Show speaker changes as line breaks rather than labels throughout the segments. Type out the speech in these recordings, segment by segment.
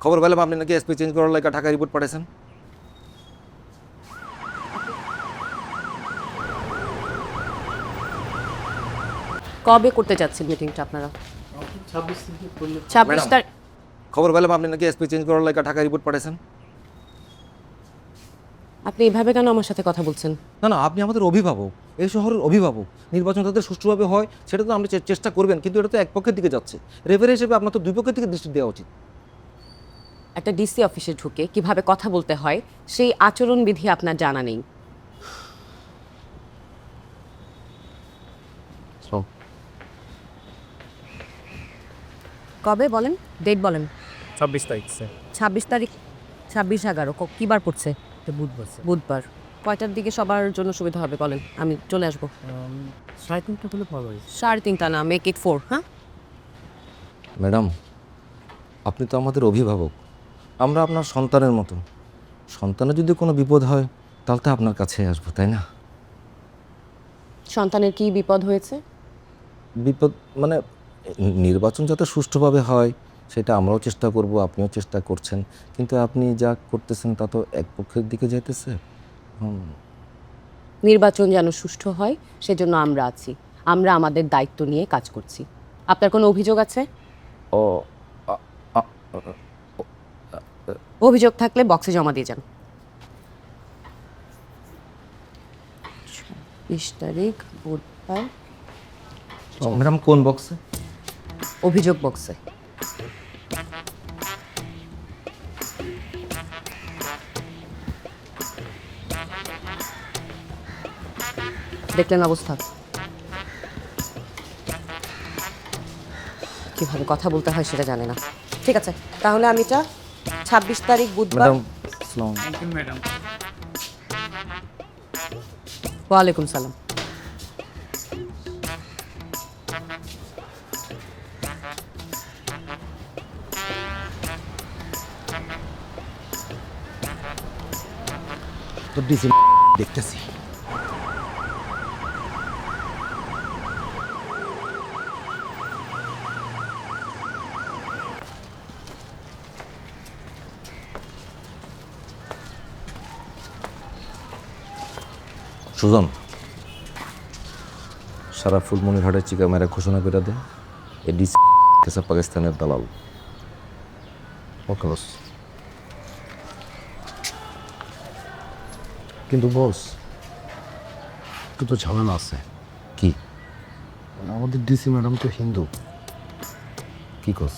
খবর পেলাম আপনি নাকি এসপি চেঞ্জ করার লাগে ঢাকা রিপোর্ট পাঠাইছেন।
কবে করতে যাচ্ছেন মিটিংটা আপনারা? 26
ম্যাডাম,
তারিখ।
খবর পেলাম আপনি নাকি এসপি চেঞ্জ করার লাগে ঢাকা রিপোর্ট পাঠাইছেন।
আপনি এভাবে কেন আমার সাথে কথা বলছেন?
না না, আপনি আমাদের অভিভাবক, এই শহরের অভিভাবক। নির্বাচন তাদের সুষ্ঠুভাবে হয় সেটা তো আপনি চেষ্টা করবেন, কিন্তু এটা তো এক পক্ষের দিকে যাচ্ছে। রেফারি হিসেবে আপনার তো দুই পক্ষের দিকে দৃষ্টি দেওয়া উচিত।
একটা ডিসি অফিসে ঢুকে কিভাবে কথা বলতে হয় সেই আচরণবিধি আপনার জানা নেই। কবে বলেন, ডেট বলেন।
26 তারিখ স্যার।
26 তারিখ, 26/11 কি বার পড়ছে?
বুধবার স্যার।
বুধবার। কয়টার দিকে সবার জন্য সুবিধা হবে বলেন, আমি চলে আসবো।
3:30 হলে ভালো হয়।
3:30 না, মেক ইট 4। হ্যাঁ,
ম্যাডাম, আপনি তো আমাদের অভিভাবক, আমরা আপনার সন্তানের মতো। সন্তানের যদি কোনো বিপদ হয় তাহলে তো আপনার কাছে আসবো, তাই না?
সন্তানের কি বিপদ হয়েছে?
বিপদ মানে নির্বাচন যাতে সুষ্ঠুভাবে হয় সেটা আমরাও চেষ্টা করব, আপনিও চেষ্টা করছেন, কিন্তু আপনি যা করতেছেন তা তো এক পক্ষের দিকে যাইতেছে।
নির্বাচন যেন সুষ্ঠু হয় সেজন্য আমরা আছি, আমরা আমাদের দায়িত্ব নিয়ে কাজ করছি। আপনার কোনো অভিযোগ আছে?
ও
অভিযোগ থাকলে বক্সে জমা দিয়ে যান। 20 তারিখ বুধবার,
ম্যাডাম কোন বক্সে?
অভিযোগ বক্সে। দেখলেন অবস্থা, কিভাবে কথা বলতে হয় সেটা জানে না। ঠিক আছে, তাহলে আমি 26 তারিখ বুধবার।
ম্যাডাম আসসালামু আলাইকুম।
ম্যাডাম,
ওয়ালাইকুম সালাম।
তো ডিসি দেখতেছি। সুজন, সারা ফুলমনিরহাটের চিকা মেরা ঘোষণা করে দেয় এ ডিসি পাকিস্তানের দালাল।
ওকে বস। কিন্তু বস, একটু তো ঝামেলা আছে।
কি
আমাদের ডিসি ম্যাডাম তো হিন্দু।
কি কস?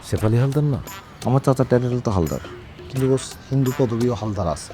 শেফালি হালদার না? আমার চাচা টাইটেল তো হালদার।
কিন্তু বস, হিন্দু পদবীও হালদার আছে।